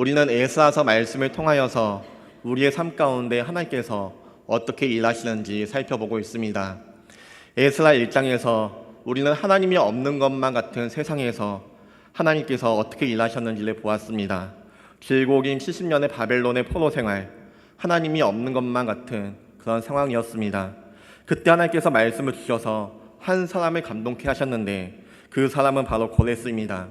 우리는 에스라서 말씀을 통하여서 우리의 삶 가운데 하나님께서 어떻게 일하시는지 살펴보고 있습니다. 에스라 1장에서 우리는 하나님이 없는 것만 같은 세상에서 하나님께서 어떻게 일하셨는지를 보았습니다. 길고 긴 70년의 바벨론의 포로 생활, 하나님이 없는 것만 같은 그런 상황이었습니다. 그때 하나님께서 말씀을 주셔서 한 사람을 감동케 하셨는데 그 사람은 바로 고레스입니다.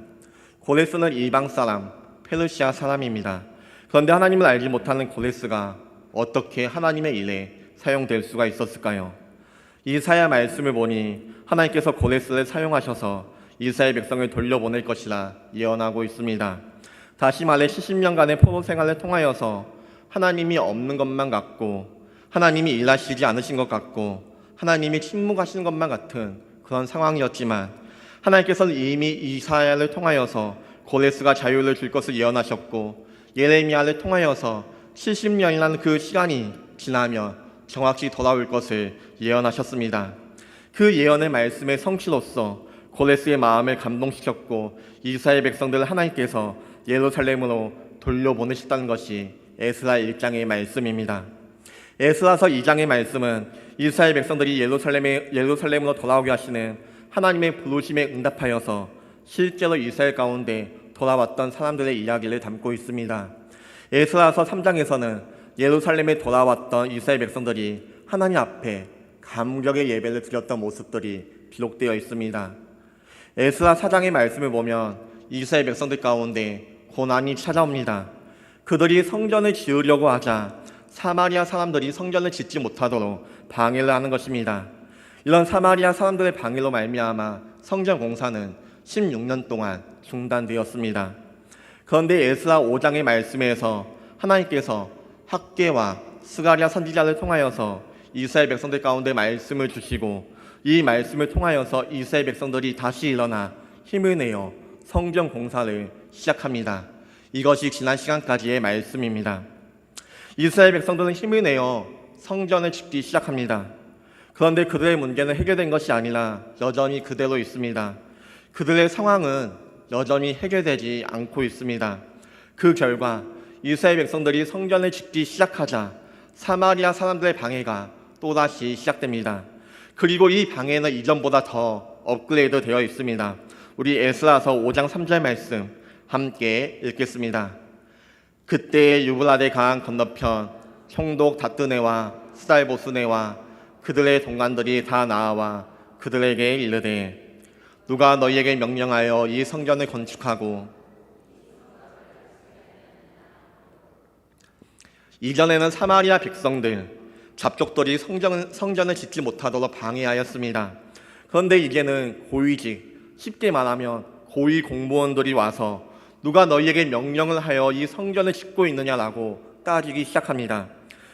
고레스는 이방 사람, 페르시아 사람입니다. 그런데 하나님을 알지 못하는 고레스가 어떻게 하나님의 일에 사용될 수가 있었을까요? 이사야 말씀을 보니 하나님께서 고레스를 사용하셔서 이스라엘 백성을 돌려보낼 것이라 예언하고 있습니다. 다시 말해 70년간의 포로 생활을 통하여서 하나님이 없는 것만 같고 하나님이 일하시지 않으신 것 같고 하나님이 침묵하시는 것만 같은 그런 상황이었지만 하나님께서는 이미 이사야를 통하여서 고레스가 자유를 줄 것을 예언하셨고 예레미야를 통하여서 70년이라는 그 시간이 지나면 정확히 돌아올 것을 예언하셨습니다. 그 예언의 말씀의 성취로서 고레스의 마음을 감동시켰고 이스라엘 백성들을 하나님께서 예루살렘으로 돌려보내셨다는 것이 에스라 1장의 말씀입니다. 에스라서 2장의 말씀은 이스라엘 백성들이 예루살렘으로 돌아오게 하시는 하나님의 부르심에 응답하여서 실제로 이스라엘 가운데 돌아왔던 사람들의 이야기를 담고 있습니다. 에스라서 3장에서는 예루살렘에 돌아왔던 이스라엘 백성들이 하나님 앞에 감격의 예배를 드렸던 모습들이 기록되어 있습니다. 에스라 4장의 말씀을 보면 이스라엘 백성들 가운데 고난이 찾아옵니다. 그들이 성전을 지으려고 하자 사마리아 사람들이 성전을 짓지 못하도록 방해를 하는 것입니다. 이런 사마리아 사람들의 방해로 말미암아 성전 공사는 16년 동안 중단되었습니다. 그런데 에스라 5장의 말씀에서 하나님께서 학개와 스가랴 선지자를 통하여서 이스라엘 백성들 가운데 말씀을 주시고 이 말씀을 통하여서 이스라엘 백성들이 다시 일어나 힘을 내어 성전 공사를 시작합니다. 이것이 지난 시간까지의 말씀입니다. 이스라엘 백성들은 힘을 내어 성전을 짓기 시작합니다. 그런데 그들의 문제는 해결된 것이 아니라 여전히 그대로 있습니다. 그들의 상황은 여전히 해결되지 않고 있습니다. 그 결과 이스라엘 백성들이 성전을 짓기 시작하자 사마리아 사람들의 방해가 또다시 시작됩니다. 그리고 이 방해는 이전보다 더 업그레이드 되어 있습니다. 우리 에스라서 5장 3절 말씀 함께 읽겠습니다. 그때의 유브라데 강한 건너편 총독 다뜨네와 스달보스네와 그들의 동관들이 다 나아와 그들에게 이르되 누가 너희에게 명령하여 이 성전을 건축하고 이전에는 사마리아 백성들 잡족들이 성전을 짓지 못하도록 방해하였습니다. 그런데 이제는 고위직, 쉽게 말하면 고위 공무원들이 와서 누가 너희에게 명령을 하여 이 성전을 짓고 있느냐라고 따지기 시작합니다.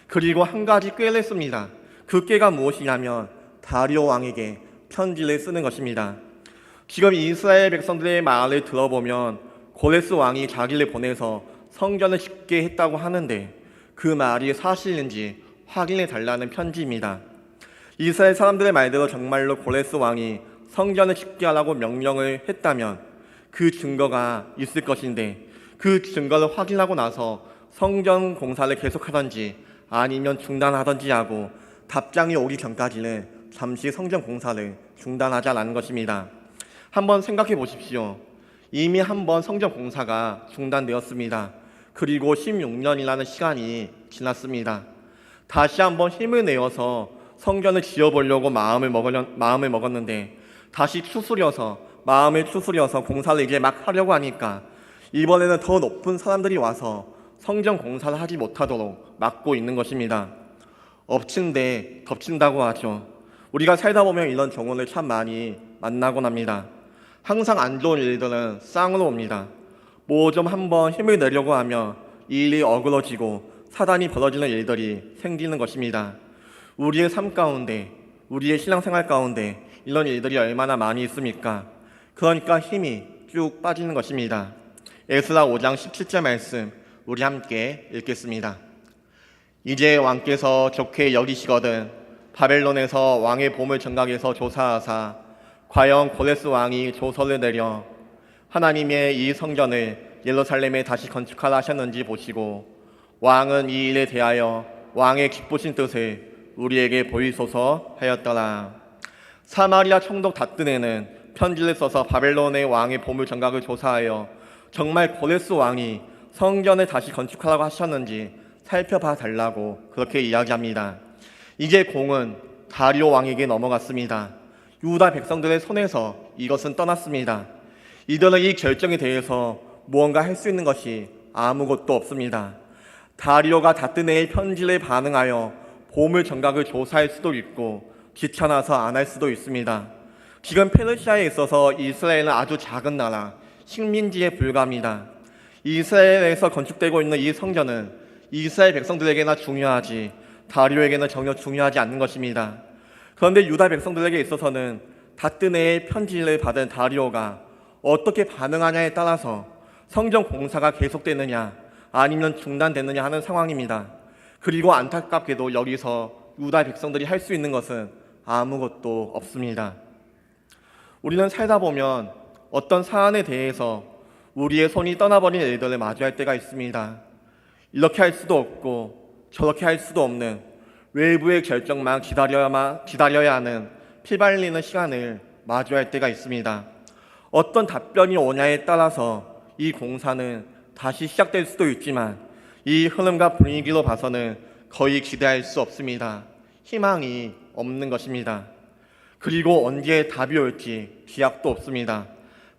그리고 한 가지 꾀를 씁니다. 그 꾀가 무엇이냐면 다리오 왕에게 편지를 쓰는 것입니다. 지금 이스라엘 백성들의 말을 들어보면 고레스 왕이 자기를 보내서 성전을 짓게 했다고 하는데 그 말이 사실인지 확인해 달라는 편지입니다. 이스라엘 사람들의 말대로 정말로 고레스 왕이 성전을 짓게 하라고 명령을 했다면 그 증거가 있을 것인데 그 증거를 확인하고 나서 성전 공사를 계속하든지 아니면 중단하든지 하고 답장이 오기 전까지는 잠시 성전 공사를 중단하자라는 것입니다. 한번 생각해 보십시오. 이미 한번 성전 공사가 중단되었습니다. 그리고 16년이라는 시간이 지났습니다. 다시 한번 힘을 내어서 성전을 지어보려고 마음을 먹었는데 다시 마음을 추스려서 공사를 이제 막 하려고 하니까 이번에는 더 높은 사람들이 와서 성전 공사를 하지 못하도록 막고 있는 것입니다. 엎친 데 덮친다고 하죠. 우리가 살다 보면 이런 경우를 참 많이 만나곤 합니다. 항상 안 좋은 일들은 쌍으로 옵니다. 뭐 좀 한번 힘을 내려고 하면 이 일이 어그러지고 사단이 벌어지는 일들이 생기는 것입니다. 우리의 삶 가운데, 우리의 신앙생활 가운데 이런 일들이 얼마나 많이 있습니까? 그러니까 힘이 쭉 빠지는 것입니다. 에스라 5장 17절 말씀 우리 함께 읽겠습니다. 이제 왕께서 좋게 여기시거든 바벨론에서 왕의 보물 정각에서 조사하사 과연 고레스 왕이 조서를 내려 하나님의 이 성전을 예루살렘에 다시 건축하라 하셨는지 보시고 왕은 이 일에 대하여 왕의 기쁘신 뜻을 우리에게 보이소서 하였더라. 사마리아 총독 다뜨네는 편지를 써서 바벨론의 왕의 보물 정각을 조사하여 정말 고레스 왕이 성전을 다시 건축하라고 하셨는지 살펴봐 달라고 그렇게 이야기합니다. 이제 공은 다리오 왕에게 넘어갔습니다. 유다 백성들의 손에서 이것은 떠났습니다. 이들은 이 결정에 대해서 무언가 할 수 있는 것이 아무것도 없습니다. 다리오가 다뜨네의 편지에 반응하여 보물 정각을 조사할 수도 있고 귀찮아서 안 할 수도 있습니다. 지금 페르시아에 있어서 이스라엘은 아주 작은 나라, 식민지에 불과합니다. 이스라엘에서 건축되고 있는 이 성전은 이스라엘 백성들에게나 중요하지 다리오에게는 전혀 중요하지 않는 것입니다. 그런데 유다 백성들에게 있어서는 다뜨네의 편지를 받은 다리오가 어떻게 반응하냐에 따라서 성전 공사가 계속되느냐 아니면 중단되느냐 하는 상황입니다. 그리고 안타깝게도 여기서 유다 백성들이 할 수 있는 것은 아무것도 없습니다. 우리는 살다 보면 어떤 사안에 대해서 우리의 손이 떠나버린 일들을 마주할 때가 있습니다. 이렇게 할 수도 없고 저렇게 할 수도 없는 외부의 결정만 기다려야 하는 피발리는 시간을 마주할 때가 있습니다. 어떤 답변이 오냐에 따라서 이 공사는 다시 시작될 수도 있지만 이 흐름과 분위기로 봐서는 거의 기대할 수 없습니다. 희망이 없는 것입니다. 그리고 언제 답이 올지 기약도 없습니다.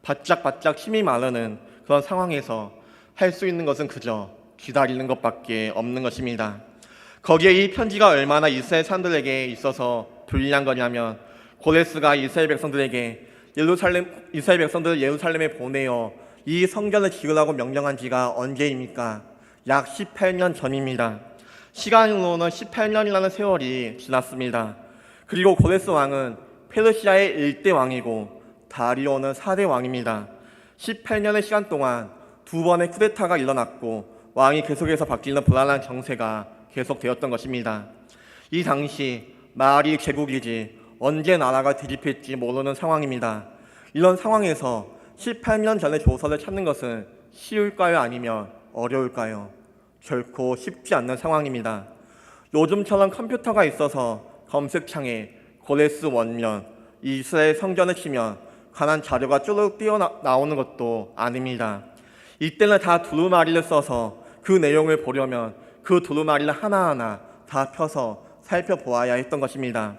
바짝바짝 힘이 마르는 그런 상황에서 할 수 있는 것은 그저 기다리는 것밖에 없는 것입니다. 거기에 이 편지가 얼마나 이스라엘 사람들에게 있어서 불리한 거냐면 고레스가 이스라엘 백성들에게 이스라엘 백성들을 예루살렘에 보내어 이 성전을 지으라고 명령한 지가 언제입니까? 약 18년 전입니다. 시간으로는 18년이라는 세월이 지났습니다. 그리고 고레스 왕은 페르시아의 1대 왕이고 다리오는 4대 왕입니다. 18년의 시간 동안 2번의 쿠데타가 일어났고 왕이 계속해서 바뀌는 불안한 정세가 계속되었던 것입니다. 이 당시 말이 제국이지 언제 나라가 뒤집힐지 모르는 상황입니다. 이런 상황에서 18년 전의 조서를 찾는 것은 쉬울까요? 아니면 어려울까요? 결코 쉽지 않는 상황입니다. 요즘처럼 컴퓨터가 있어서 검색창에 고레스 원년, 이스라엘 성전을 치면 관한 자료가 쭈르륵 뛰어나오는 것도 아닙니다. 이때는 다 두루마리를 써서 그 내용을 보려면 그 두루마리를 하나하나 다 펴서 살펴보아야 했던 것입니다.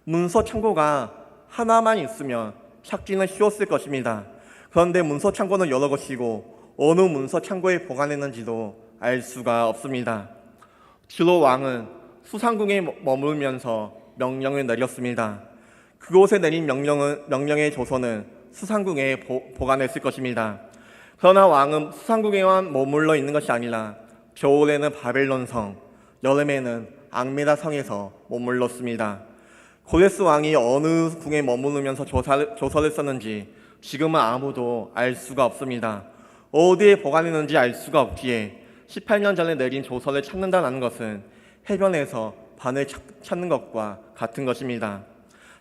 문서 창고가 하나만 있으면 찾기는 쉬웠을 것입니다. 그런데 문서 창고는 여러 곳이고 어느 문서 창고에 보관했는지도 알 수가 없습니다. 주로 왕은 수상궁에 머물면서 명령을 내렸습니다. 그곳에 내린 명령의 조서는 수상궁에 보관했을 것입니다. 그러나 왕은 수상궁에만 머물러 있는 것이 아니라 겨울에는 바벨론 성, 여름에는 앙메다 성에서 머물렀습니다. 고레스 왕이 어느 궁에 머무르면서 조서를 썼는지 지금은 아무도 알 수가 없습니다. 어디에 보관했는지 알 수가 없기에 18년 전에 내린 조서를 찾는다는 것은 해변에서 바늘 찾는 것과 같은 것입니다.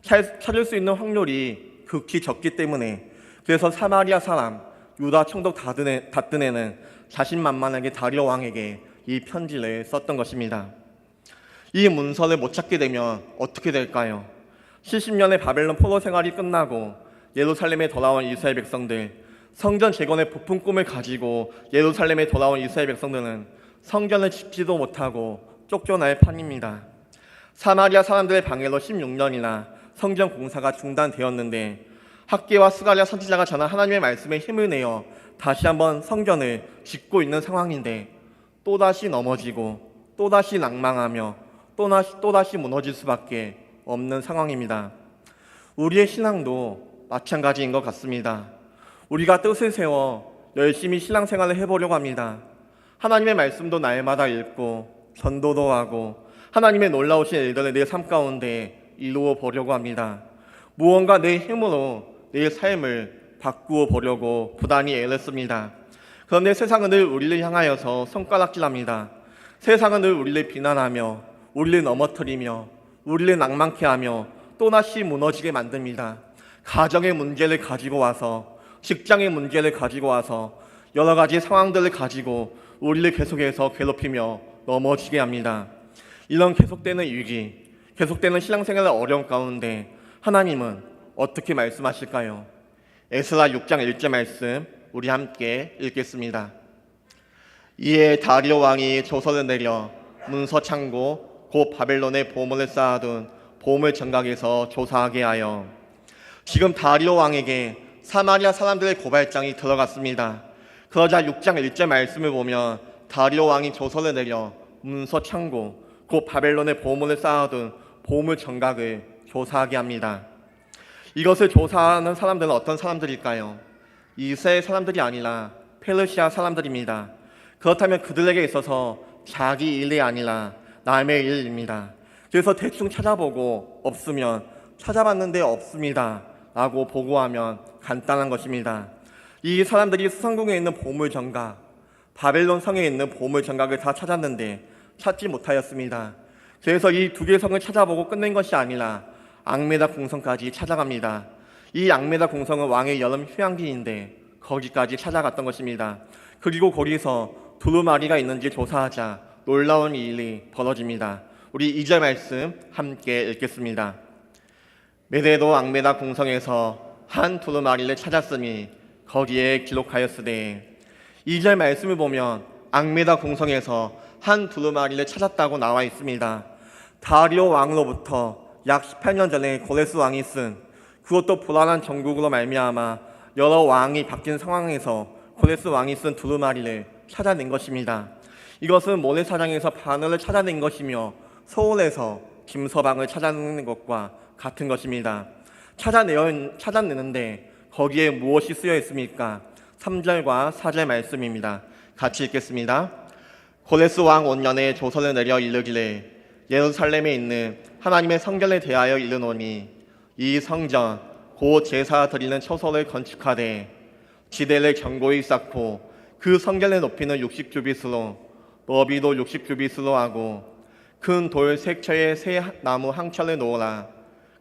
찾을 수 있는 확률이 극히 적기 때문에 그래서 사마리아 사람 유다 총독 다뜨네는 자신만만하게 다리오 왕에게 이 편지를 썼던 것입니다. 이 문서를 못 찾게 되면 어떻게 될까요? 70년의 바벨론 포로 생활이 끝나고 예루살렘에 돌아온 이스라엘 백성들, 성전 재건의 부푼 꿈을 가지고 예루살렘에 돌아온 이스라엘 백성들은 성전을 짓지도 못하고 쫓겨날 판입니다. 사마리아 사람들의 방해로 16년이나 성전 공사가 중단되었는데 학개와 스가랴 선지자가 전한 하나님의 말씀에 힘을 내어 다시 한번 성전을 짓고 있는 상황인데 또다시 넘어지고 또다시 낭망하며 또다시 무너질 수밖에 없는 상황입니다. 우리의 신앙도 마찬가지인 것 같습니다. 우리가 뜻을 세워 열심히 신앙생활을 해보려고 합니다. 하나님의 말씀도 날마다 읽고 전도도 하고 하나님의 놀라우신 일들을 내 삶 가운데 이루어 보려고 합니다. 무언가 내 힘으로 내 삶을 바꾸어 보려고 부단히 애를 씁니다. 그런데 세상은 늘 우리를 향하여서 손가락질합니다. 세상은 늘 우리를 비난하며 우리를 넘어뜨리며 우리를 낭만케 하며 또다시 무너지게 만듭니다. 가정의 문제를 가지고 와서 직장의 문제를 가지고 와서 여러 가지 상황들을 가지고 우리를 계속해서 괴롭히며 넘어지게 합니다. 이런 계속되는 위기, 계속되는 신앙생활의 어려움 가운데 하나님은 어떻게 말씀하실까요? 에스라 6장 1절 말씀 우리 함께 읽겠습니다. 이에 다리오 왕이 조서를 내려 문서 창고 곧 바벨론의 보물을 쌓아둔 보물 정각에서 조사하게 하여. 지금 다리오 왕에게 사마리아 사람들의 고발장이 들어갔습니다. 그러자 6장 1절 말씀을 보면 다리오 왕이 조서를 내려 문서 창고 곧 바벨론의 보물을 쌓아둔 보물 정각을 조사하게 합니다. 이것을 조사하는 사람들은 어떤 사람들일까요? 이스라엘 사람들이 아니라 페르시아 사람들입니다. 그렇다면 그들에게 있어서 자기 일이 아니라 남의 일입니다. 그래서 대충 찾아보고 없으면 찾아봤는데 없습니다 라고 보고하면 간단한 것입니다. 이 사람들이 수상궁에 있는 보물 정각, 바벨론 성에 있는 보물 정각을 다 찾았는데 찾지 못하였습니다. 그래서 이 두 개의 성을 찾아보고 끝낸 것이 아니라 앙메다 궁성까지 찾아갑니다. 이 앙메다 궁성은 왕의 여름 휴양지인데 거기까지 찾아갔던 것입니다. 그리고 거기서 두루마리가 있는지 조사하자 놀라운 일이 벌어집니다. 우리 2절 말씀 함께 읽겠습니다. 메대도 앙메다 궁성에서 한 두루마리를 찾았으니 거기에 기록하였으되. 2절 말씀을 보면 앙메다 궁성에서 한 두루마리를 찾았다고 나와 있습니다. 다리오 왕으로부터 약 18년 전에 고레스 왕이 쓴, 그것도 불안한 정국으로 말미암아 여러 왕이 바뀐 상황에서 고레스 왕이 쓴 두루마리를 찾아낸 것입니다. 이것은 모래사장에서 바늘을 찾아낸 것이며 서울에서 김서방을 찾아내는 것과 같은 것입니다. 찾아내는데 거기에 무엇이 쓰여 있습니까? 3절과 4절 말씀입니다. 같이 읽겠습니다. 고레스 왕 5년에 조서를 내려 이르기를 예루살렘에 있는 하나님의 성전에 대하여 이르노니 이 성전 곧 제사 드리는 처소를 건축하되 지대를 견고히 쌓고 그 성전의 높이는 60규빗으로 너비도 60규빗으로 하고 큰 돌 색처의 새 나무 항철을 놓으라.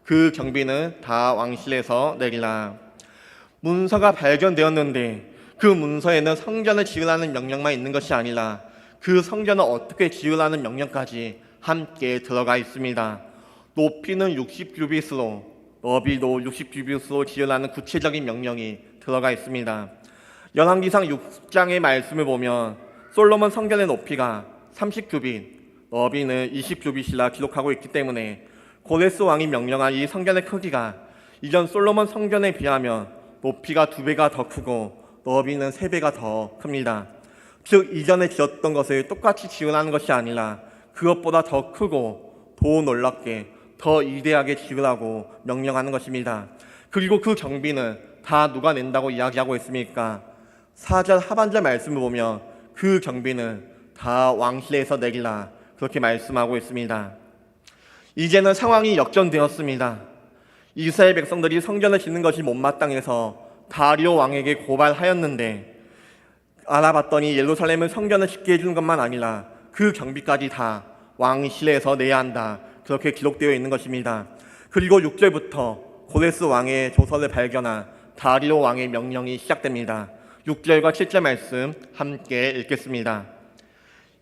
그 경비는 다 왕실에서 내리라. 문서가 발견되었는데 그 문서에는 성전을 지으라는 명령만 있는 것이 아니라 그 성전을 어떻게 지으라는 명령까지 함께 들어가 있습니다. 높이는 60규빗으로 너비도 60규빗으로 지으라는 구체적인 명령이 들어가 있습니다. 열왕기상 6장의 말씀을 보면 솔로몬 성전의 높이가 30규빗, 너비는 20규빗이라 기록하고 있기 때문에 고레스 왕이 명령한 이 성전의 크기가 이전 솔로몬 성전에 비하면 높이가 2배가 더 크고 너비는 3배가 더 큽니다. 즉 이전에 지었던 것을 똑같이 지으라는 것이 아니라 그것보다 더 크고 더 놀랍게 더 이대하게 지으라고 명령하는 것입니다. 그리고 그 경비는 다 누가 낸다고 이야기하고 있습니까? 4절 하반절 말씀을 보면 그 경비는 다 왕실에서 내리라 그렇게 말씀하고 있습니다. 이제는 상황이 역전되었습니다. 이스라엘 백성들이 성전을 짓는 것이 못마땅해서 다리오 왕에게 고발하였는데 알아봤더니 예루살렘은 성전을 짓게 해주는 것만 아니라 그 경비까지 다 왕실에서 내야 한다 그렇게 기록되어 있는 것입니다. 그리고 6절부터 고레스 왕의 조서를 발견한 다리오 왕의 명령이 시작됩니다. 6절과 7절 말씀 함께 읽겠습니다.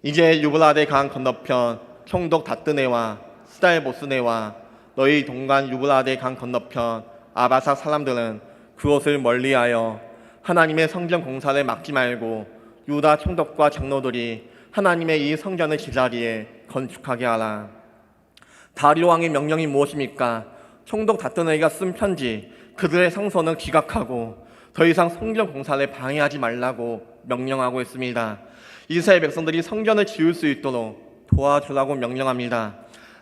이제 유브라데 강 건너편 총독 다뜨네와 스달보스네와 너희 동간 유브라데 강 건너편 아바사 사람들은 그것을 멀리하여 하나님의 성전 공사를 막지 말고 유다 총독과 장로들이 하나님의 이 성전을 제자리에 건축하게 하라. 다리오 왕의 명령이 무엇입니까? 총독 다뜨네가 쓴 편지, 그들의 성서는 기각하고 더 이상 성전 공사를 방해하지 말라고 명령하고 있습니다. 이스라엘 백성들이 성전을 지을 수 있도록 도와주라고 명령합니다.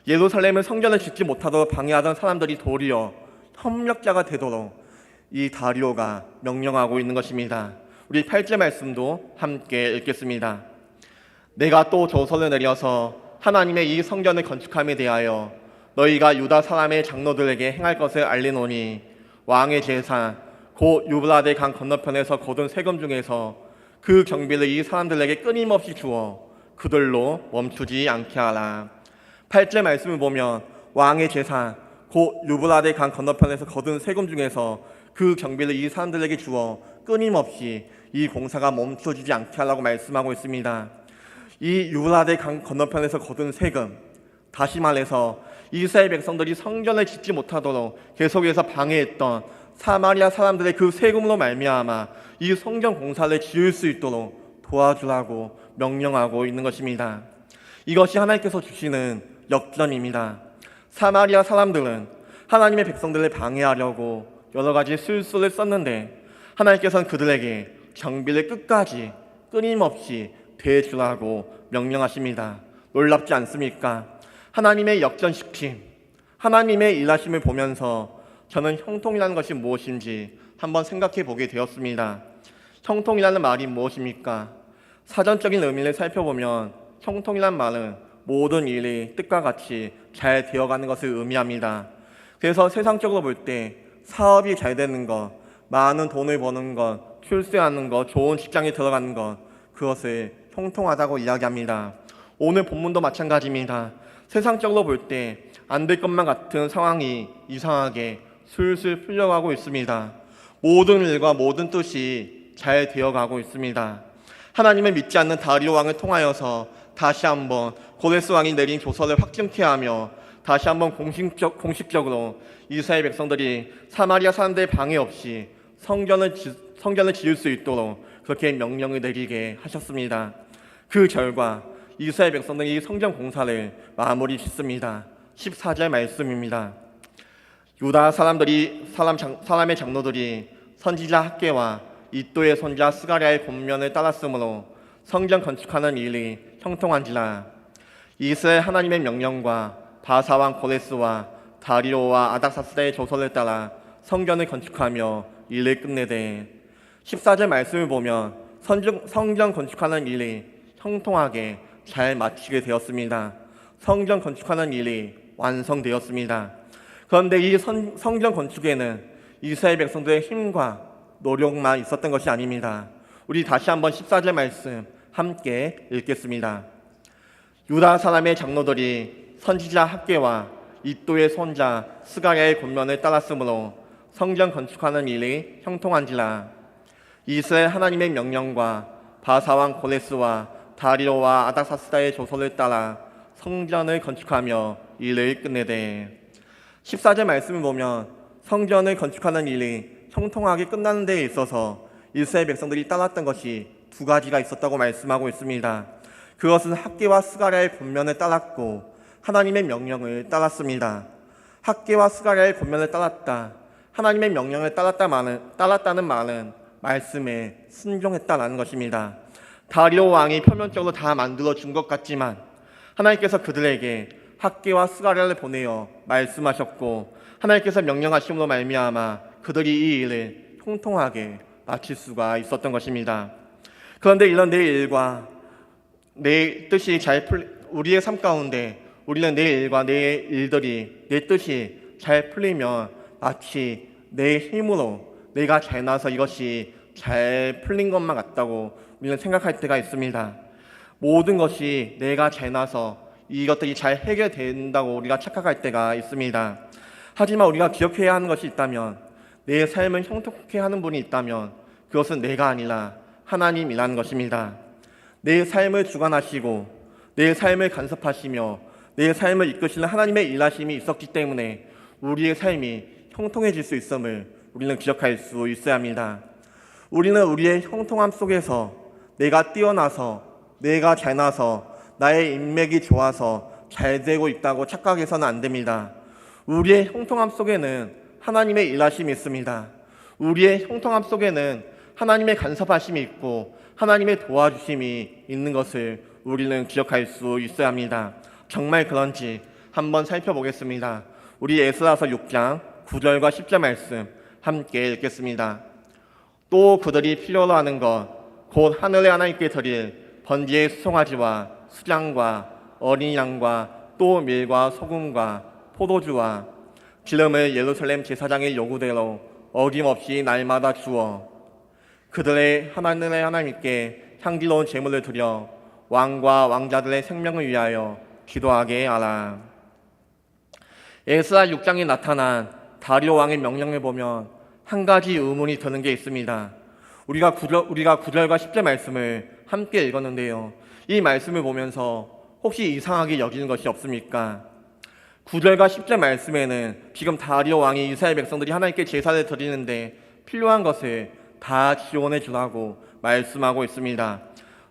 예루살렘을 성전을 짓지 못하도록 방해하던 사람들이 도리어 협력자가 되도록 이 다리오가 명령하고 있는 것입니다. 우리 8절 말씀도 함께 읽겠습니다. 내가 또 조서를 내려서 하나님의 이 성전을 건축함에 대하여 너희가 유다 사람의 장로들에게 행할 것을 알리노니 왕의 제사 곧 유브라데 강 건너편에서 거둔 세금 중에서 그 경비를 이 사람들에게 끊임없이 주어 그들로 멈추지 않게 하라. 8절 말씀을 보면 왕의 제사 곧 유브라데 강 건너편에서 거둔 세금 중에서 그 경비를 이 사람들에게 주어 끊임없이 이 공사가 멈춰지지 않게 하라고 말씀하고 있습니다. 이 유라대 강 건너편에서 거둔 세금, 다시 말해서 이스라엘 백성들이 성전을 짓지 못하도록 계속해서 방해했던 사마리아 사람들의 그 세금으로 말미암아 이 성전 공사를 지을 수 있도록 도와주라고 명령하고 있는 것입니다. 이것이 하나님께서 주시는 역전입니다. 사마리아 사람들은 하나님의 백성들을 방해하려고 여러 가지 술수를 썼는데 하나님께서는 그들에게 경비를 끝까지 끊임없이 대주라고 명령하십니다. 놀랍지 않습니까? 하나님의 역전시킴, 하나님의 일하심을 보면서 저는 형통이라는 것이 무엇인지 한번 생각해 보게 되었습니다. 형통이라는 말이 무엇입니까? 사전적인 의미를 살펴보면 형통이란 말은 모든 일이 뜻과 같이 잘 되어가는 것을 의미합니다. 그래서 세상적으로 볼 때 사업이 잘 되는 것, 많은 돈을 버는 것, 출세하는 것, 좋은 직장에 들어가는 것, 그것을 형통하다고 이야기합니다. 오늘 본문도 마찬가지입니다. 세상적으로 볼 때 안 될 것만 같은 상황이 이상하게 술술 풀려가고 있습니다. 모든 일과 모든 뜻이 잘 되어가고 있습니다. 하나님을 믿지 않는 다리오 왕을 통하여서 다시 한번 고레스 왕이 내린 조서를 확증케 하며 다시 한번 공식적으로 이스라엘 백성들이 사마리아 사람들의 방해 없이 성전을 지을 수 있도록 그렇게 명령을 내리게 하셨습니다. 그 결과 이스라엘 백성들이 성전 공사를 마무리 짓습니다. 14절 말씀입니다. 유다 사람의 장로들이 선지자 학개와 이또의 손자 스가랴의 권면을 따랐으므로 성전 건축하는 일이 형통한지라. 이스라엘 하나님의 명령과 바사왕 고레스와 다리오와 아닥사스다의 조서를 따라 성전을 건축하며 일을 끝내되 14절 말씀을 보면 성전 건축하는 일이 형통하게 잘 마치게 되었습니다. 성전 건축하는 일이 완성되었습니다. 그런데 이 성전 건축에는 이스라엘 백성들의 힘과 노력만 있었던 것이 아닙니다. 우리 다시 한번 14절 말씀 함께 읽겠습니다. 유다 사람의 장로들이 선지자 학개와 이또의 손자 스가랴의 권면을 따랐으므로 성전 건축하는 일이 형통한지라. 이스라엘 하나님의 명령과 바사왕 고레스와 다리오와 아닥사스다의 조서를 따라 성전을 건축하며 일을 끝내되 14절 말씀을 보면 성전을 건축하는 일이 형통하게 끝나는 데에 있어서 이스라엘 백성들이 따랐던 것이 두 가지가 있었다고 말씀하고 있습니다. 그것은 학개와 스가랴의 권면을 따랐고 하나님의 명령을 따랐습니다. 학개와 스가랴의 권면을 따랐다. 하나님의 명령을 따랐다는 말은 말씀에 순종했다라는 것입니다. 다리오 왕이 표면적으로 다 만들어 준 것 같지만 하나님께서 그들에게 학개와 스가랴를 보내어 말씀하셨고 하나님께서 명령하심으로 말미암아 그들이 이 일을 형통하게 마칠 수가 있었던 것입니다. 그런데 이런 내 일과 내 뜻이 우리의 삶 가운데 우리는 내 일과 내 일들이 내 뜻이 잘 풀리면 마치 내 힘으로 내가 잘나서 이것이 잘 풀린 것만 같다고 우리는 생각할 때가 있습니다. 모든 것이 내가 잘나서 이것들이 잘 해결된다고 우리가 착각할 때가 있습니다. 하지만 우리가 기억해야 하는 것이 있다면 내 삶을 형통케 하는 분이 있다면 그것은 내가 아니라 하나님이라는 것입니다. 내 삶을 주관하시고 내 삶을 간섭하시며 내 삶을 이끄시는 하나님의 일하심이 있었기 때문에 우리의 삶이 형통해질 수 있음을 우리는 기억할 수 있어야 합니다. 우리는 우리의 형통함 속에서 내가 뛰어나서 내가 잘나서 나의 인맥이 좋아서 잘 되고 있다고 착각해서는 안 됩니다. 우리의 형통함 속에는 하나님의 일하심이 있습니다. 우리의 형통함 속에는 하나님의 간섭하심이 있고 하나님의 도와주심이 있는 것을 우리는 기억할 수 있어야 합니다. 정말 그런지 한번 살펴보겠습니다. 우리 에스라서 6장 9절과 10절 말씀 함께 읽겠습니다. 또 그들이 필요로 하는 것 곧 하늘의 하나님께 드릴 번제의 수송아지와 수장과 어린 양과 또 밀과 소금과 포도주와 기름을 예루살렘 제사장의 요구대로 어김없이 날마다 주어 그들의 하늘의 하나님께 향기로운 제물을 드려 왕과 왕자들의 생명을 위하여 기도하게 하라. 에스라 6장에 나타난 다리오 왕의 명령을 보면 한 가지 의문이 드는 게 있습니다. 우리가 9절과 10절 말씀을 함께 읽었는데요. 이 말씀을 보면서 혹시 이상하게 여기는 것이 없습니까? 9절과 10절 말씀에는 지금 다리오 왕이 이스라엘 백성들이 하나님께 제사를 드리는데 필요한 것을 다 지원해 주라고 말씀하고 있습니다.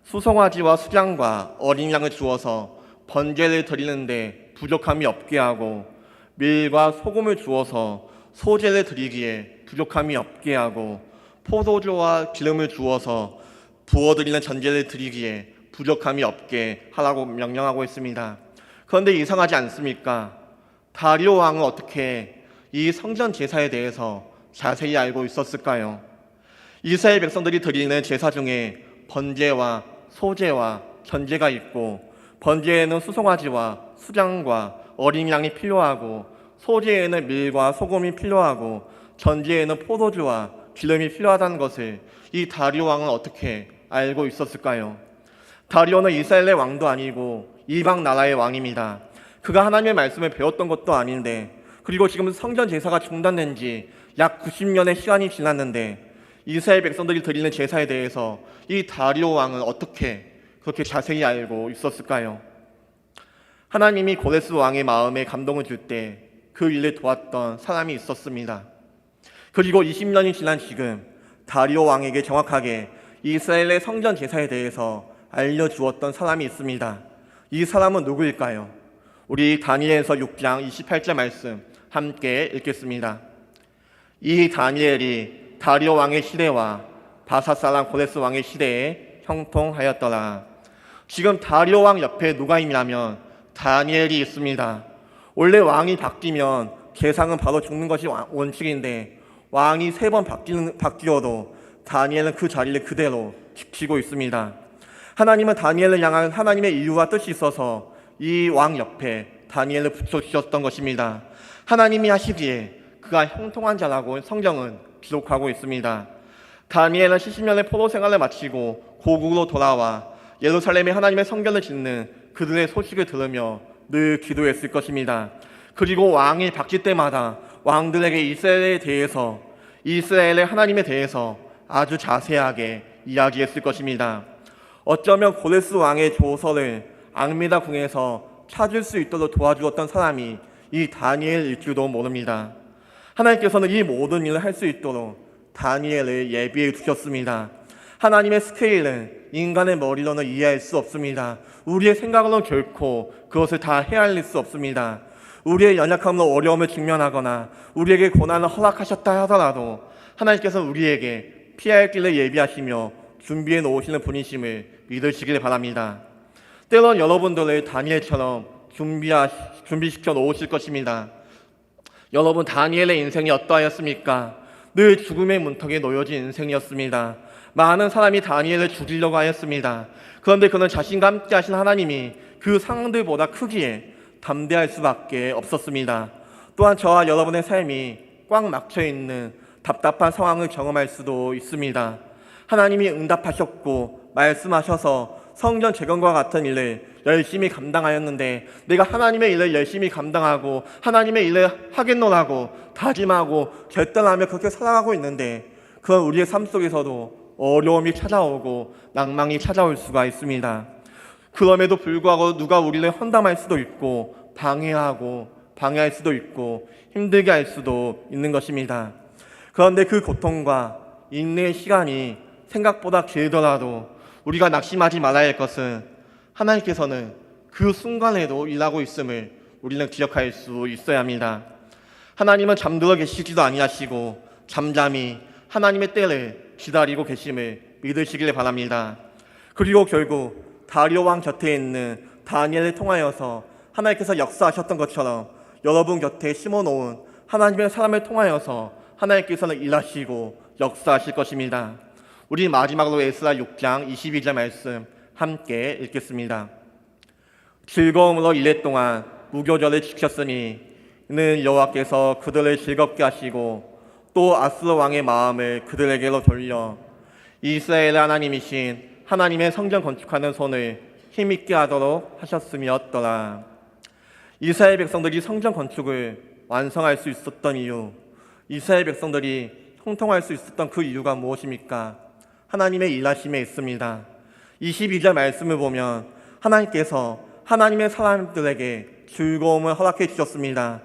수송아지와 수장과 어린 양을 주어서 번제를 드리는데 부족함이 없게 하고, 밀과 소금을 주어서 소제를 드리기에 부족함이 없게 하고, 포도주와 기름을 주어서 부어드리는 전제를 드리기에 부족함이 없게 하라고 명령하고 있습니다. 그런데 이상하지 않습니까? 다리오 왕은 어떻게 이 성전 제사에 대해서 자세히 알고 있었을까요? 이스라엘 백성들이 드리는 제사 중에 번제와 소제와 전제가 있고, 번제에는 수송아지와 수장과 어린 양이 필요하고, 소제에는 밀과 소금이 필요하고, 전제에는 포도주와 기름이 필요하다는 것을 이 다리오 왕은 어떻게 알고 있었을까요? 다리오는 이스라엘의 왕도 아니고 이방 나라의 왕입니다. 그가 하나님의 말씀을 배웠던 것도 아닌데, 그리고 지금 성전 제사가 중단된 지 약 90년의 시간이 지났는데 이스라엘 백성들이 드리는 제사에 대해서 이 다리오 왕은 어떻게 그렇게 자세히 알고 있었을까요? 하나님이 고레스 왕의 마음에 감동을 줄 때 그 일을 도왔던 사람이 있었습니다. 그리고 20년이 지난 지금 다리오 왕에게 정확하게 이스라엘의 성전 제사에 대해서 알려주었던 사람이 있습니다. 이 사람은 누구일까요? 우리 다니엘서 6장 28절 말씀 함께 읽겠습니다. 이 다니엘이 다리오 왕의 시대와 바사 사람 고레스 왕의 시대에 형통하였더라. 지금 다리오 왕 옆에 누가 있냐면 다니엘이 있습니다. 원래 왕이 바뀌면 재상은 바로 죽는 것이 원칙인데, 왕이 3번 바뀌어도 다니엘은 그 자리를 그대로 지키고 있습니다. 하나님은 다니엘을 향한 하나님의 이유와 뜻이 있어서 이 왕 옆에 다니엘을 붙여주셨던 것입니다. 하나님이 하시기에 그가 형통한 자라고 성경은 기록하고 있습니다. 다니엘은 70년의 포로 생활을 마치고 고국으로 돌아와 예루살렘에 하나님의 성전을 짓는 그들의 소식을 들으며 늘 기도했을 것입니다. 그리고 왕이 바뀔 때마다 왕들에게 이스라엘의 하나님에 대해서 아주 자세하게 이야기했을 것입니다. 어쩌면 고레스 왕의 조서를 앙미다 궁에서 찾을 수 있도록 도와주었던 사람이 이 다니엘일 줄도 모릅니다. 하나님께서는 이 모든 일을 할 수 있도록 다니엘을 예비해 두셨습니다. 하나님의 스케일은 인간의 머리로는 이해할 수 없습니다. 우리의 생각으로는 결코 그것을 다 헤아릴 수 없습니다. 우리의 연약함으로 어려움을 직면하거나 우리에게 고난을 허락하셨다 하더라도 하나님께서 우리에게 피할 길을 예비하시며 준비해 놓으시는 분이심을 믿으시길 바랍니다. 때론 여러분들을 다니엘처럼 준비시켜 놓으실 것입니다. 여러분, 다니엘의 인생이 어떠하였습니까? 늘 죽음의 문턱에 놓여진 인생이었습니다. 많은 사람이 다니엘을 죽이려고 하였습니다. 그런데 그는 자신과 함께 하신 하나님이 그 상황들보다 크기에 담대할 수밖에 없었습니다. 또한 저와 여러분의 삶이 꽉 막혀있는 답답한 상황을 경험할 수도 있습니다. 하나님이 응답하셨고 말씀하셔서 성전 재건과 같은 일을 열심히 감당하였는데, 내가 하나님의 일을 열심히 감당하고 하나님의 일을 하겠노라고 다짐하고 결단하며 그렇게 살아가고 있는데, 그건 우리의 삶 속에서도 어려움이 찾아오고 낭망이 찾아올 수가 있습니다. 그럼에도 불구하고 누가 우리를 헌담할 수도 있고 방해할 수도 있고 힘들게 할 수도 있는 것입니다. 그런데 그 고통과 인내의 시간이 생각보다 길더라도 우리가 낙심하지 말아야 할 것은 하나님께서는 그 순간에도 일하고 있음을 우리는 기억할 수 있어야 합니다. 하나님은 잠들어 계시지도 아니하시고 잠잠히 하나님의 때를 기다리고 계심을 믿으시길 바랍니다. 그리고 결국 다리오 왕 곁에 있는 다니엘을 통하여서 하나님께서 역사하셨던 것처럼 여러분 곁에 심어놓은 하나님의 사람을 통하여서 하나님께서는 일하시고 역사하실 것입니다. 우리 마지막으로 에스라 6장 22절 말씀 함께 읽겠습니다. 즐거움으로 이래 동안 무교절을 지켰으니 이는 여호와께서 그들을 즐겁게 하시고 또 아스로 왕의 마음을 그들에게로 돌려 이스라엘의 하나님이신 하나님의 성전 건축하는 손을 힘있게 하도록 하셨음이었더라. 이스라엘 백성들이 성전 건축을 완성할 수 있었던 이유, 이스라엘 백성들이 형통할 수 있었던 그 이유가 무엇입니까? 하나님의 일하심에 있습니다. 22절 말씀을 보면 하나님께서 하나님의 사람들에게 즐거움을 허락해 주셨습니다.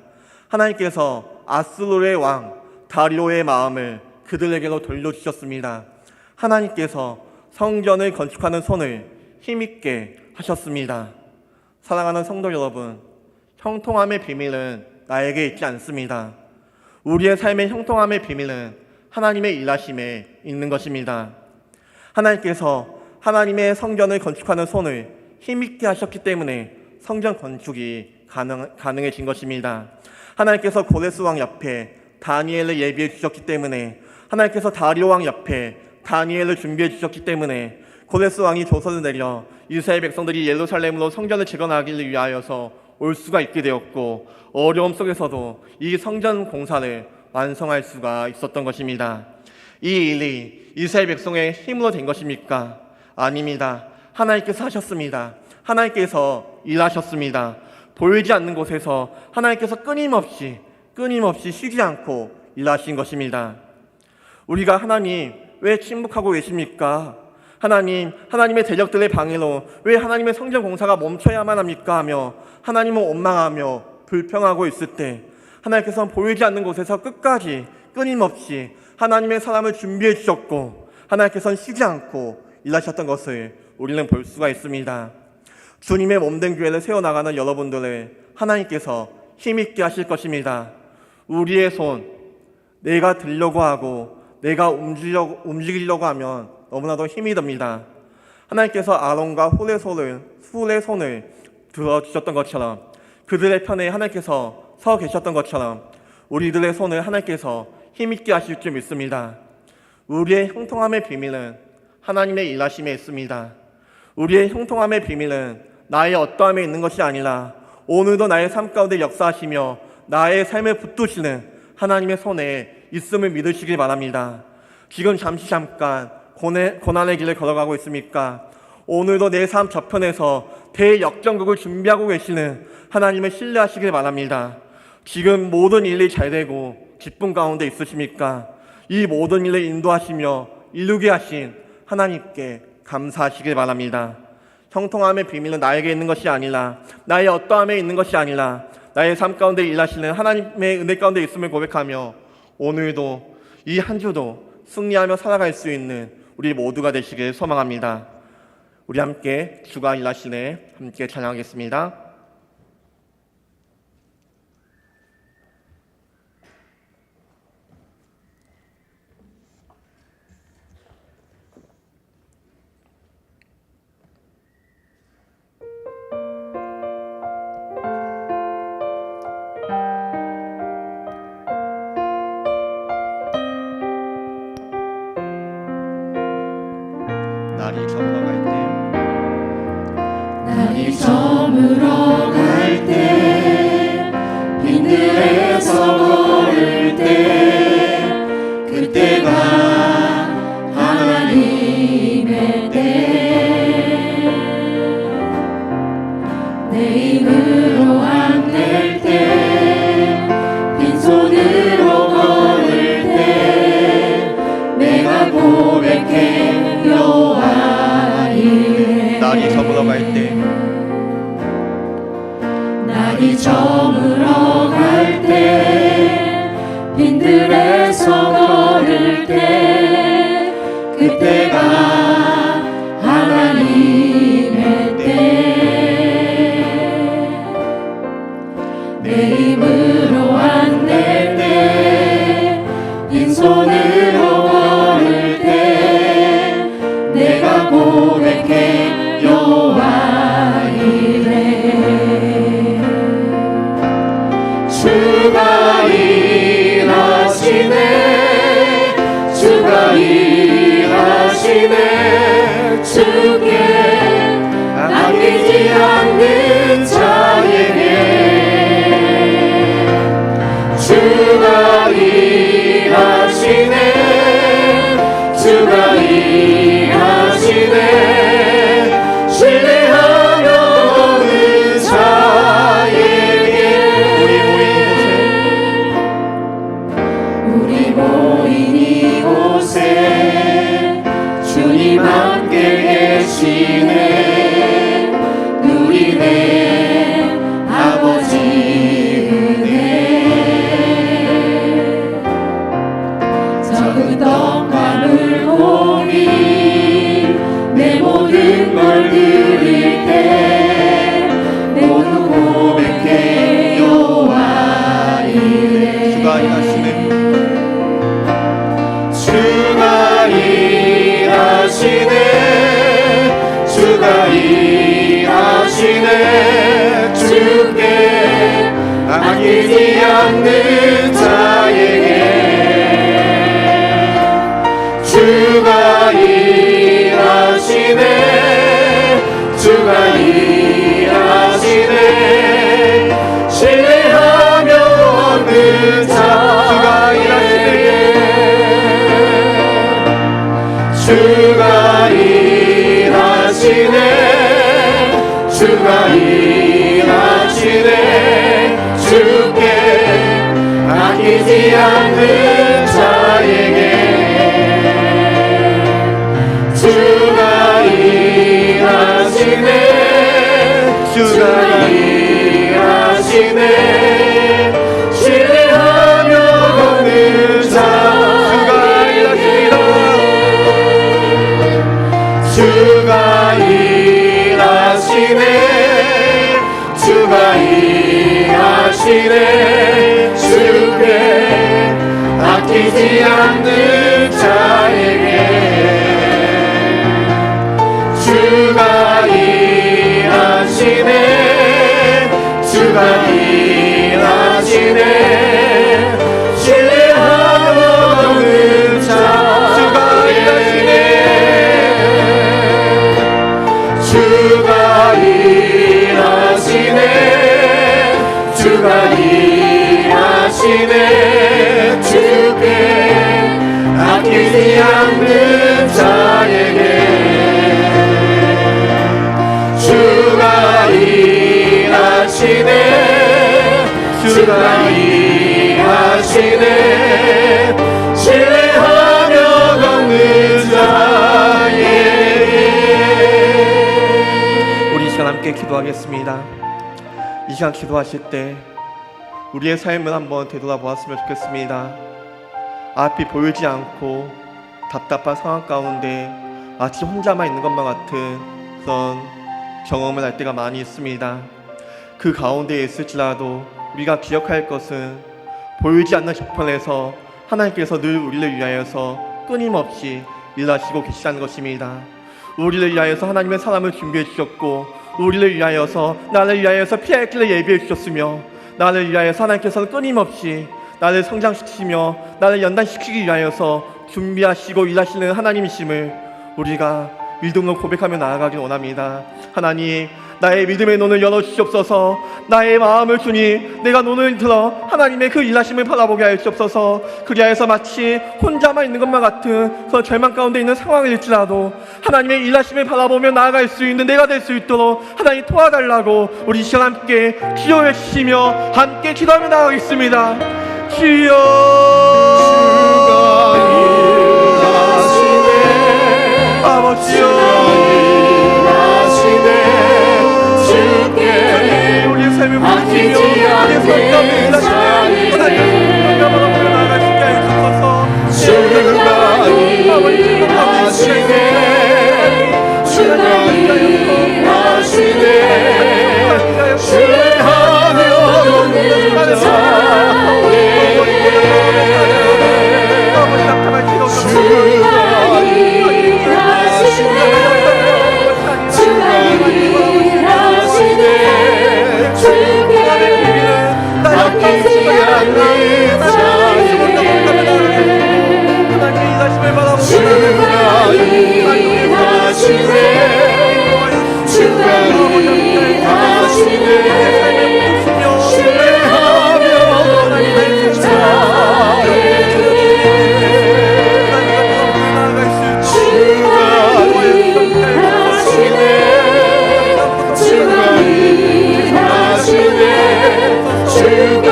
하나님께서 아수르의 왕 다리오의 마음을 그들에게로 돌려주셨습니다. 하나님께서 성전을 건축하는 손을 힘있게 하셨습니다. 사랑하는 성도 여러분, 형통함의 비밀은 나에게 있지 않습니다. 우리의 삶의 형통함의 비밀은 하나님의 일하심에 있는 것입니다. 하나님께서 하나님의 성전을 건축하는 손을 힘있게 하셨기 때문에 성전 건축이 가능해진 것입니다. 하나님께서 고레스 왕 옆에 다니엘을 예비해 주셨기 때문에, 하나님께서 다리오 왕 옆에 다니엘을 준비해 주셨기 때문에 고레스 왕이 조서를 내려 이스라엘 백성들이 예루살렘으로 성전을 재건하기를 위하여서 올 수가 있게 되었고, 어려움 속에서도 이 성전 공사를 완성할 수가 있었던 것입니다. 이 일이 이스라엘 백성의 힘으로 된 것입니까? 아닙니다. 하나님께서 하셨습니다. 하나님께서 일하셨습니다. 보이지 않는 곳에서 하나님께서 끊임없이 쉬지 않고 일하신 것입니다. 우리가 하나님 왜 침묵하고 계십니까? 하나님의 대적들의 방해로 왜 하나님의 성전 공사가 멈춰야만 합니까? 하며 하나님은 원망하며 불평하고 있을 때 하나님께서는 보이지 않는 곳에서 끝까지 끊임없이 하나님의 사람을 준비해 주셨고, 하나님께서는 쉬지 않고 일하셨던 것을 우리는 볼 수가 있습니다. 주님의 몸된 교회를 세워나가는 여러분들을 하나님께서 힘있게 하실 것입니다. 우리의 손, 내가 들려고 하고 내가 움직이려고 하면 너무나도 힘이 듭니다. 하나님께서 아론과 훌의 손을 들어주셨던 것처럼, 그들의 편에 하나님께서 서 계셨던 것처럼 우리들의 손을 하나님께서 힘있게 하실 줄 믿습니다. 우리의 형통함의 비밀은 하나님의 일하심에 있습니다. 우리의 형통함의 비밀은 나의 어떠함에 있는 것이 아니라 오늘도 나의 삶 가운데 역사하시며 나의 삶을 붙드시는 하나님의 손에 있음을 믿으시길 바랍니다. 지금 잠깐 고난의 길을 걸어가고 있습니까? 오늘도 내 삶 저편에서 대역전극을 준비하고 계시는 하나님을 신뢰하시길 바랍니다. 지금 모든 일이 잘 되고 기쁨 가운데 있으십니까? 이 모든 일을 인도하시며 이루게 하신 하나님께 감사하시길 바랍니다. 형통함의 비밀은 나에게 있는 것이 아니라, 나의 어떠함에 있는 것이 아니라 나의 삶 가운데 일하시는 하나님의 은혜 가운데 있음을 고백하며 오늘도 이 한 주도 승리하며 살아갈 수 있는 우리 모두가 되시길 소망합니다. 우리 함께 주가 일하시네 함께 찬양하겠습니다. 날이 저물어 갈 때 빈들에서 걸을 때 그때가 하나님의 때, 내 힘으로 안 될 때 빈손으로 걸을 때 내가 고백해 여호와 이레. 날이 저물어 갈 때, 날이 저물어 갈 때 빈들에서 걸을 때 그때가 하나님의 때, 내 힘으로 안 될 때 빈손으로 걸을 때 내가 고백해 여호와 이레. 주가 일하시네 않는 자에게 주가 일하시네. 주가 일하시네. 신뢰하며 얻는 자 주가 일하시네. 주가 일하시네. 주가 일하시네. 주께 아끼지 않는 자에게 주가 일하시네. 주가 일하시네. 신뢰하며 걷는 자 주가 일하시리라. 주가 일하시네. 주가 일하시네. 주께 아끼지 않는 자에게 주가 일하시네. 주가 일하시네. 신뢰하며 걷는 자 주가 일하시네. 주가 일하시네. 주가 일하시네. 주께 아끼지 않는 자에게 주가 일하시네. 주가 일하시네. 신뢰하며 걷는 자에게. 우리 이 시간 함께 기도하겠습니다. 이 시간 기도하실 때 우리의 삶을 한번 되돌아보았으면 좋겠습니다. 앞이 보이지 않고 답답한 상황 가운데 마치 혼자만 있는 것만 같은 그런 경험을 할 때가 많이 있습니다. 그 가운데에 있을지라도 우리가 기억할 것은 보이지 않는 저편에서 하나님께서 늘 우리를 위하여서 끊임없이 일하시고 계시다는 것입니다. 우리를 위하여서 하나님의 사람을 준비해 주셨고 우리를 위하여서 나를 위하여서 피할 길을 예비해 주셨으며 나를 위하여서 하나님께서는 끊임없이 나를 성장시키며 나를 연단시키기 위하여서 준비하시고 일하시는 하나님이심을 우리가 믿음으로 고백하며 나아가길 원합니다. 하나님, 나의 믿음의 눈을 열어주시옵소서. 나의 마음을 주니 내가 눈을 들어 하나님의 그 일하심을 바라보게 하여 주옵소서. 그리하여서 마치 혼자만 있는 것만 같은 그 절망 가운데 있는 상황일지라도 하나님의 일하심을 바라보며 나아갈 수 있는 내가 될 수 있도록 하나님 도와달라고 우리 이 시간 함께 기도해 주시며 함께 기도하며 나아가겠습니다. 주여 아버지여 주께 우리의 삶을 바꾸시며 우리의 삶 가운데 일하시며 하나님의 바라보며 나아갈 수 있게 하여 주옵소서. 주가 일하시네. 주가 일하시네. 신뢰하며 걷는 자에게 주가 일하시네. 주가 일하시네. 주께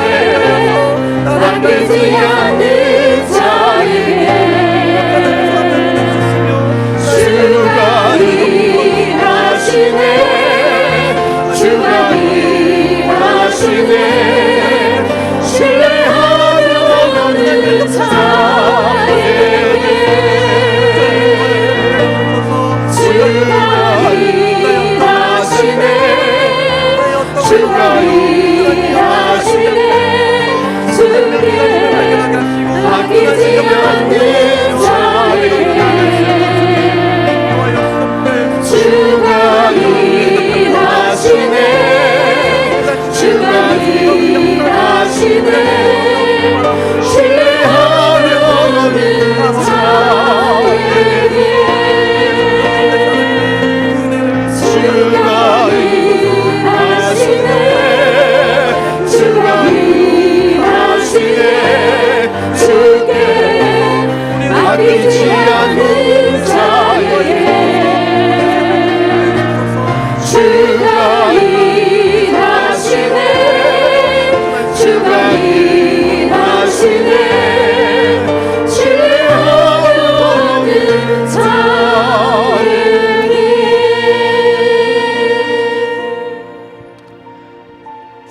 아끼지 않는 자에게 주가 일하시네. 주가 일하시네. 신뢰하며 걷는 자에게 주가 일하시네.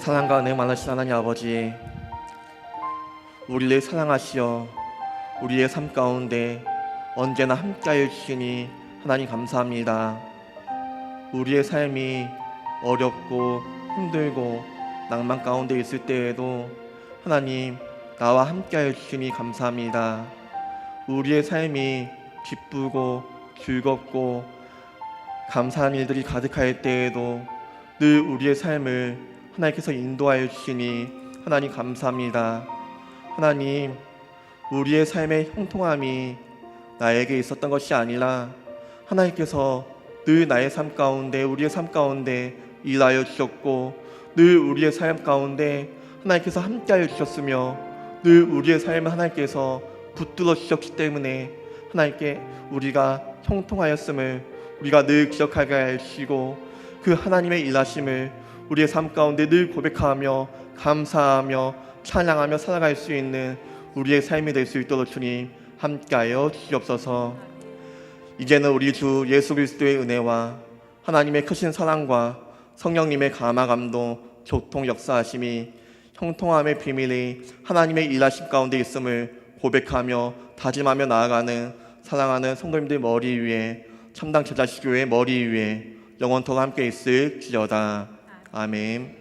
사랑과 은혜 많으신 하나님 아버지, 우리를 사랑하시어 우리의 삶 가운데 언제나 함께하여 주시니 하나님 감사합니다. 우리의 삶이 어렵고 힘들고 낭만 가운데 있을 때에도 하나님 나와 함께하여 주시니 감사합니다. 우리의 삶이 기쁘고 즐겁고 감사한 일들이 가득할 때에도 늘 우리의 삶을 하나님께서 인도하여 주시니 하나님 감사합니다. 하나님, 우리의 삶의 형통함이 나에게 있었던 것이 아니라 하나님께서 늘 나의 삶 가운데, 우리의 삶 가운데 일하여 주셨고, 늘 우리의 삶 가운데 하나님께서 함께하여 주셨으며, 늘 우리의 삶을 하나님께서 붙들어 주셨기 때문에 하나님께 우리가 형통하였음을 우리가 늘 기억하게 하시고, 그 하나님의 일하심을 우리의 삶 가운데 늘 고백하며 감사하며 찬양하며 살아갈 수 있는 우리의 삶이 될 수 있도록 주님 함께하여 주시옵소서. 이제는 우리 주 예수 그리스도의 은혜와 하나님의 크신 사랑과 성령님의 감화 감동 교통 역사하심이 형통함의 비밀이 하나님의 일하심 가운데 있음을 고백하며 다짐하며 나아가는 사랑하는 성도님들 머리 위에, 참당 제자식교회 머리 위에 영원토록 함께 있을지어다. 아멘.